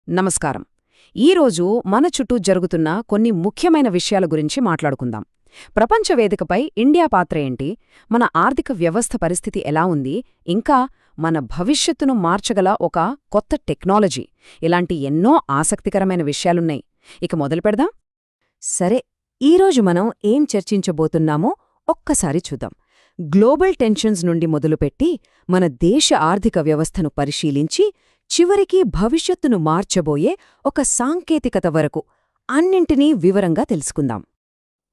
నమస్కారం. ఈరోజు మన చుట్టూ జరుగుతున్న కొన్ని ముఖ్యమైన విషయాల గురించి మాట్లాడుకుందాం. ప్రపంచ వేదికపై ఇండియా పాత్ర ఏంటి, మన ఆర్థిక వ్యవస్థ పరిస్థితి ఎలా ఉంది, ఇంకా మన భవిష్యత్తును మార్చగల ఒక కొత్త టెక్నాలజీ, ఇలాంటి ఎన్నో ఆసక్తికరమైన విషయాలున్నాయి. ఇక మొదలుపెడదాం. సరే, ఈరోజు మనం ఏం చర్చించబోతున్నామో ఒక్కసారి చూద్దాం. గ్లోబల్ టెన్షన్స్ నుండి మొదలుపెట్టి మన దేశ ఆర్థిక వ్యవస్థను పరిశీలించి చివరికి భవిష్యత్తును మార్చబోయే ఒక సాంకేతికత వరకు అన్నింటినీ వివరంగా తెలుసుకుందాం.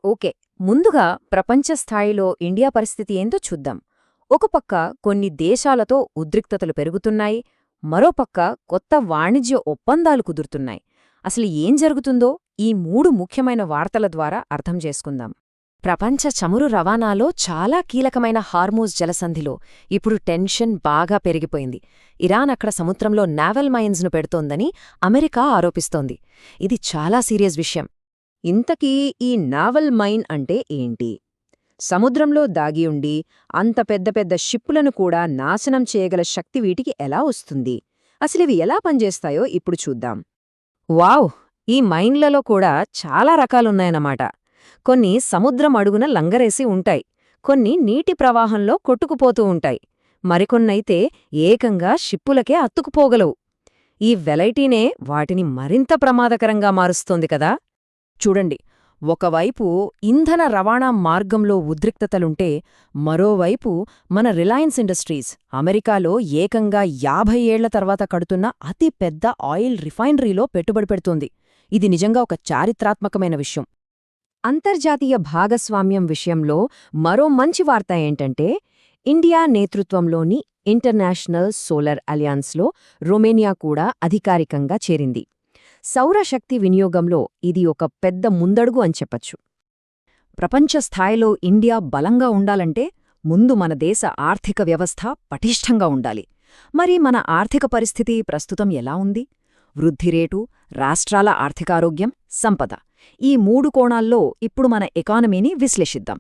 ఓకే, ముందుగా ప్రపంచ స్థాయిలో ఇండియా పరిస్థితి ఏందో చూద్దాం. ఒక పక్క కొన్ని దేశాలతో ఉద్రిక్తతలు పెరుగుతున్నాయి, మరోపక్క కొత్త వాణిజ్య ఒప్పందాలు కుదురుతున్నాయి. అసలు ఏం జరుగుతుందో ఈ మూడు ముఖ్యమైన వార్తల ద్వారా అర్థం చేసుకుందాం. ప్రపంచ చమురు రవాణాలో చాలా కీలకమైన హార్మూజ్ జలసంధిలో ఇప్పుడు టెన్షన్ బాగా పెరిగిపోయింది. ఇరాన్ అక్కడ సముద్రంలో నావల్ మైన్స్ను పెడుతోందని అమెరికా ఆరోపిస్తోంది. ఇది చాలా సీరియస్ విషయం. ఇంతకీ ఈ నావల్ మైన్ అంటే ఏంటి? సముద్రంలో దాగి ఉండి అంత పెద్ద పెద్ద షిప్పులను కూడా నాశనం చేయగల శక్తి వీటికి ఎలా వస్తుంది? అసలివి ఎలా పనిచేస్తాయో ఇప్పుడు చూద్దాం. వావ్! ఈ మైన్లలో కూడా చాలా రకాలున్నాయన్నమాట. కొన్ని సముద్రం అడుగున లంగరేసి ఉంటాయి, కొన్ని నీటి ప్రవాహంలో కొట్టుకుపోతూ ఉంటాయి, మరికొన్నైతే ఏకంగా షిప్పులకే అత్తుకుపోగలవు. ఈ వెరైటీనే వాటిని మరింత ప్రమాదకరంగా మారుస్తోంది కదా. చూడండి, ఒకవైపు ఇంధన రవాణా మార్గంలో ఉద్రిక్తతలుంటే మరోవైపు మన రిలయన్స్ ఇండస్ట్రీస్ అమెరికాలో ఏకంగా 50 ఏళ్ల తర్వాత కడుతున్న అతి పెద్ద ఆయిల్ రిఫైనరీలో పెట్టుబడి పెడుతోంది. ఇది నిజంగా ఒక చారిత్రాత్మకమైన విషయం. అంతర్జాతీయ భాగస్వామ్యం విషయంలో మరో మంచి వార్త ఏంటంటే, ఇండియా నేతృత్వంలోని ఇంటర్నేషనల్ సోలార్ అలయన్స్లో రొమేనియా కూడా అధికారికంగా చేరింది. సౌరశక్తి వినియోగంలో ఇది ఒక పెద్ద ముందడుగు అని చెప్పచ్చు. ప్రపంచ స్థాయిలో ఇండియా బలంగా ఉండాలంటే ముందు మన దేశ ఆర్థిక వ్యవస్థ పటిష్టంగా ఉండాలి. మరి మన ఆర్థిక పరిస్థితి ప్రస్తుతం ఎలా ఉంది? వృద్ధి రేటు, రాష్ట్రాల ఆర్థికారోగ్యం, సంపద, ఈ మూడు కోణాల్లో ఇప్పుడు మన ఎకానమీని విశ్లేషిద్దాం.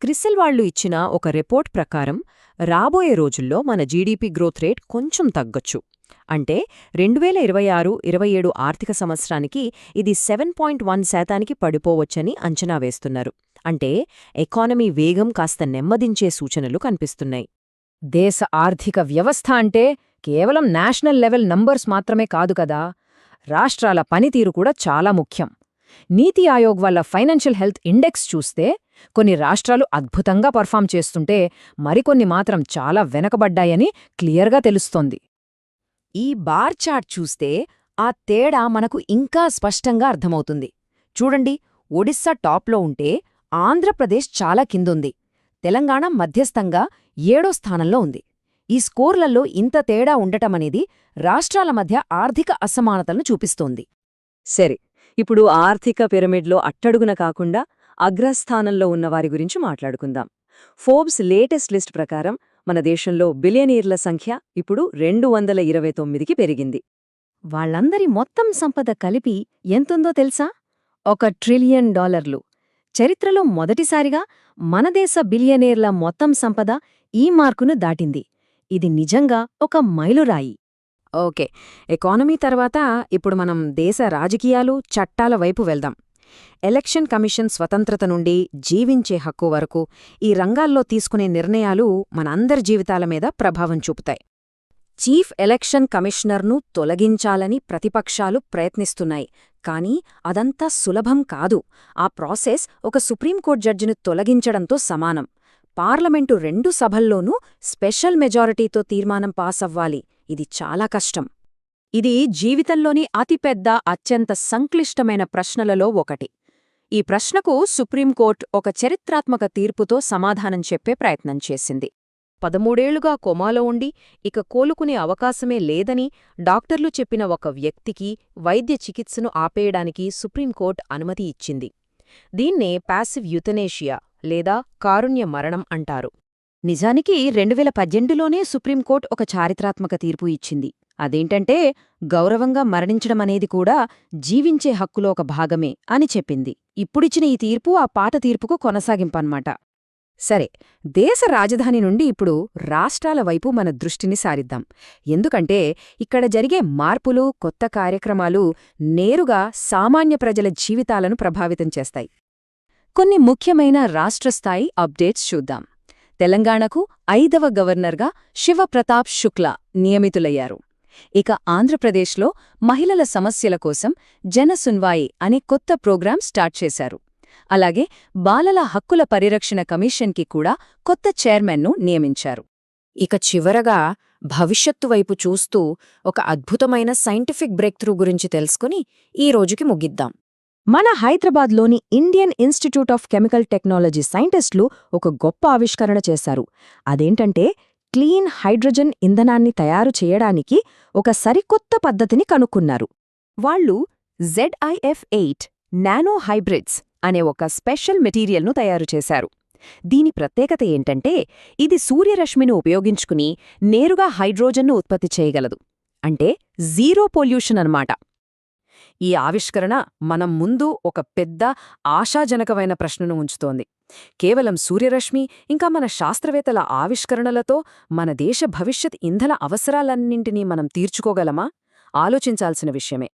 క్రిసిల్ వాళ్లు ఇచ్చిన ఒక రిపోర్ట్ ప్రకారం రాబోయే రోజుల్లో మన జీడీపీ గ్రోత్ రేట్ కొంచెం తగ్గొచ్చు. అంటే 2026-27 ఆర్థిక సంవత్సరానికి ఇది 7.1% పడిపోవచ్చని అంచనా వేస్తున్నారు. అంటే ఎకానమీ వేగం కాస్త నెమ్మదించే సూచనలు కనిపిస్తున్నాయి. దేశ ఆర్థిక వ్యవస్థ అంటే కేవలం నేషనల్ లెవెల్ నంబర్స్ మాత్రమే కాదు కదా, రాష్ట్రాల పనితీరు కూడా చాలా ముఖ్యం. నీతి ఆయోగ్ వల్ల ఫైనాన్షియల్ హెల్త్ ఇండెక్స్ చూస్తే కొన్ని రాష్ట్రాలు అద్భుతంగా పర్ఫామ్ చేస్తుంటే మరికొన్ని మాత్రం చాలా వెనకబడ్డాయని క్లియర్గా తెలుస్తోంది. ఈ బార్ చార్ట్ చూస్తే ఆ తేడా మనకు ఇంకా స్పష్టంగా అర్థమవుతుంది. చూడండి, ఒడిస్సా టాప్లో ఉంటే ఆంధ్రప్రదేశ్ చాలా కిందుంది, తెలంగాణ మధ్యస్థంగా 7వ స్థానంలో ఉంది. ఈ స్కోర్లలో ఇంత తేడా ఉండటమనేది రాష్ట్రాల మధ్య ఆర్థిక అసమానతలను చూపిస్తోంది. సరే, ఇప్పుడు ఆర్థిక పిరమిడ్లో అట్టడుగున కాకుండా అగ్రస్థానంలో ఉన్నవారి గురించి మాట్లాడుకుందాం. ఫోర్బ్స్ లేటెస్ట్ లిస్ట్ ప్రకారం మన దేశంలో బిలియనీర్ల సంఖ్య ఇప్పుడు 229కి పెరిగింది. వాళ్లందరి మొత్తం సంపద కలిపి ఎంతుందో తెలుసా? $1 ట్రిలియన్. చరిత్రలో మొదటిసారిగా మన దేశ బిలియనీర్ల మొత్తం సంపద ఈ మార్కును దాటింది. ఇది నిజంగా ఒక మైలురాయి. ఓకే, ఎకానమీ తర్వాత ఇప్పుడు మనం దేశ రాజకీయాలు, చట్టాల వైపు వెళ్దాం. ఎలక్షన్ కమిషన్ స్వతంత్రత నుండి జీవించే హక్కు వరకు ఈ రంగాల్లో తీసుకునే నిర్ణయాలు మనందరి జీవితాల మీద ప్రభావం చూపుతాయి. చీఫ్ ఎలక్షన్ కమిషనర్ను తొలగించాలని ప్రతిపక్షాలు ప్రయత్నిస్తున్నాయి, కానీ అదంతా సులభం కాదు. ఆ ప్రాసెస్ ఒక సుప్రీంకోర్టు జడ్జిని తొలగించడంతో సమానం. పార్లమెంటు 2 సభల్లోనూ స్పెషల్ మెజారిటీతో తీర్మానం పాసవ్వాలి. ఇది చాలా కష్టం. ఇది జీవితంలోని అతిపెద్ద, అత్యంత సంక్లిష్టమైన ప్రశ్నలలో ఒకటి. ఈ ప్రశ్నకు సుప్రీంకోర్టు ఒక చరిత్రాత్మక తీర్పుతో సమాధానం చెప్పే ప్రయత్నం చేసింది. 13 ఏళ్లుగా కొమాలో ఉండి ఇక కోలుకునే అవకాశమే లేదని డాక్టర్లు చెప్పిన ఒక వ్యక్తికి వైద్య చికిత్సను ఆపేయడానికి సుప్రీంకోర్టు అనుమతి ఇచ్చింది. దీన్నే ప్యాసివ్ యుథనేషియా లేదా కారుణ్య మరణం అంటారు. నిజానికి 2018లోనే సుప్రీంకోర్టు ఒక చారిత్రాత్మక తీర్పు ఇచ్చింది. అదేంటంటే, గౌరవంగా మరణించడమనేది కూడా జీవించే హక్కులో ఒక భాగమే అని చెప్పింది. ఇప్పుడిచ్చిన ఈ తీర్పు ఆ పాత తీర్పుకు కొనసాగింపన్నమాట. సరే, దేశ రాజధాని నుండి ఇప్పుడు రాష్ట్రాల వైపు మన దృష్టిని సారిద్దాం. ఎందుకంటే ఇక్కడ జరిగే మార్పులు, కొత్త కార్యక్రమాలు నేరుగా సామాన్య ప్రజల జీవితాలను ప్రభావితం చేస్తాయి. కొన్ని ముఖ్యమైన రాష్ట్రస్థాయి అప్డేట్స్ చూద్దాం. తెలంగాణకు 5వ గవర్నర్గా శివప్రతాప్ శుక్లా నియమితులయ్యారు. ఇక ఆంధ్రప్రదేశ్లో మహిళల సమస్యల కోసం జనసున్వాయి అనే కొత్త ప్రోగ్రాం స్టార్ట్ చేశారు. అలాగే బాలల హక్కుల పరిరక్షణ కమిషన్కి కూడా కొత్త చైర్మన్ను నియమించారు. ఇక చివరగా భవిష్యత్తు వైపు చూస్తూ ఒక అద్భుతమైన సైంటిఫిక్ బ్రేక్ త్రూ గురించి తెలుసుకుని ఈ రోజుకి ముగిద్దాం. మన హైదరాబాద్లోని Indian institute of chemical technology సైంటిస్టులు ఒక గొప్ప ఆవిష్కరణ చేశారు. అదేంటంటే క్లీన్ హైడ్రోజన్ ఇంధనాన్ని తయారు చేయడానికి ఒక సరికొత్త పద్ధతిని కనుక్కున్నారు. వాళ్ళు ZIF-8 నానో హైబ్రిడ్స్ అనే ఒక స్పెషల్ మెటీరియల్ను తయారు చేశారు. దీని ప్రత్యేకత ఏంటంటే ఇది సూర్యరశ్మిని ఉపయోగించుకుని నేరుగా హైడ్రోజన్ను ఉత్పత్తి చేయగలదు. అంటే జీరో పొల్యూషన్ అన్నమాట. ఈ ఆవిష్కరణ మనం ముందు ఒక పెద్ద ఆశాజనకమైన ప్రశ్నను ఉంచుతోంది. కేవలం సూర్యరశ్మి ఇంకా మన శాస్త్రవేత్తల ఆవిష్కరణలతో మన దేశ భవిష్యత్ ఇంధన అవసరాలన్నింటినీ మనం తీర్చుకోగలమా? ఆలోచించాల్సిన విషయమే.